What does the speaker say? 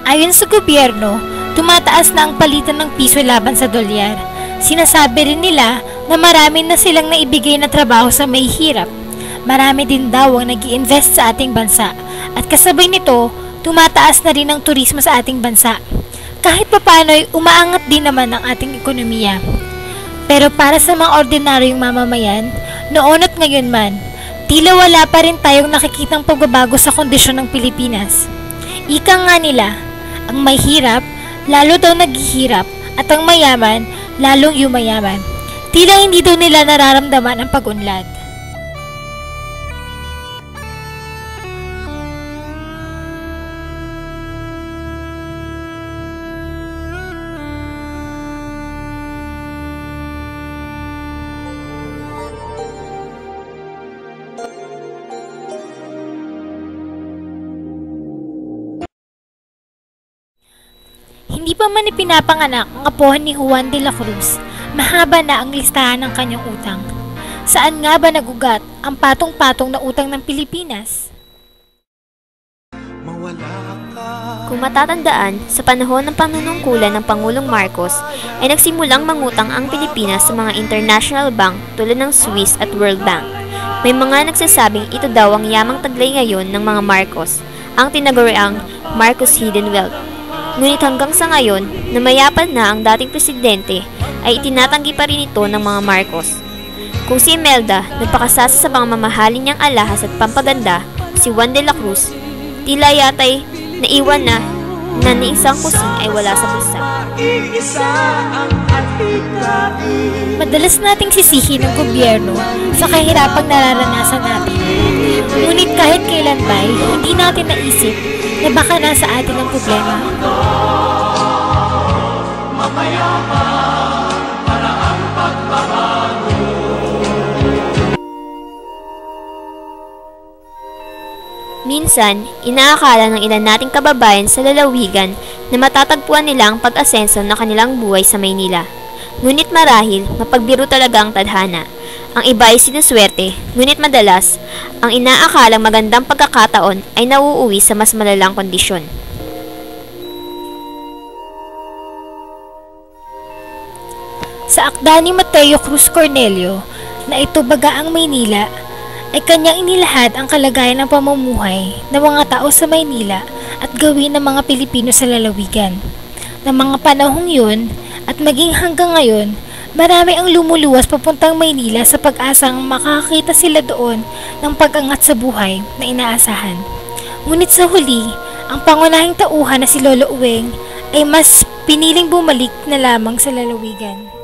Ayon sa gobyerno, tumataas na ang palitan ng piso laban sa dolyar. Sinasabi rin nila na marami na silang naibigay na trabaho sa may hirap. Marami din daw ang nag-i-invest sa ating bansa at kasabay nito, tumataas na rin ang turismo sa ating bansa. Kahit papano ay umaangat din naman ang ating ekonomiya. Pero para sa mga ordinaryong mamamayan, noon at ngayon man, tila wala pa rin tayong nakikitang pagbabago sa kondisyon ng Pilipinas. Ika nga nila, ang may hirap, lalo daw naghihirap at ang mayaman, lalong yumayaman. Tila hindi daw nila nararamdaman ang pag-unlad. Hindi pa man ipinapanganak ang apohan ni Juan de la Cruz, mahaba na ang listahan ng kanyang utang. Saan nga ba nagugat ang patong-patong na utang ng Pilipinas? Kung matatandaan, sa panahon ng panunungkulan ng Pangulong Marcos ay nagsimulang mangutang ang Pilipinas sa mga international bank tulad ng Swiss at World Bank. May mga nagsasabing ito daw ang yamang taglay ngayon ng mga Marcos, ang tinaguriang Marcos Hidden Wealth. Ngunit hanggang sa ngayon, na mayapad na ang dating presidente, ay itinatanggi pa rin ito ng mga Marcos. Kung si Imelda nagpakasasa sa mga mamahalin niyang alahas at pampaganda, si Juan de la Cruz, tila yata'y naiwan na ni isang kusin ay wala sa bulsa. Madalas nating sisihin ng gobyerno sa kahirapang nararanasan natin. Ngunit kahit kailan ba, hindi natin naisip na baka nasa atin ang problema. Minsan, inaakala ng ilan nating kababayan sa lalawigan na matatagpuan nila ang pag-asenso na kanilang buhay sa Maynila. Ngunit marahil, mapagbiro talaga ang tadhana. Ang iba ay sinuswerte, ngunit madalas, ang inaakalang magandang pagkakataon ay nauuwi sa mas malalang kondisyon. Sa akda ni Mateo Cruz Cornelio na ito baga ang Maynila, ay kanyang inilahad ang kalagayan ng pamumuhay ng mga tao sa Maynila at gawin ng mga Pilipino sa lalawigan. Ng mga panahong yun at maging hanggang ngayon, marami ang lumuluwas papuntang Maynila sa pag-asang makakakita sila doon ng pag-angat sa buhay na inaasahan. Ngunit sa huli, ang pangunahing tauhan na si Lolo Uweng ay mas piniling bumalik na lamang sa lalawigan.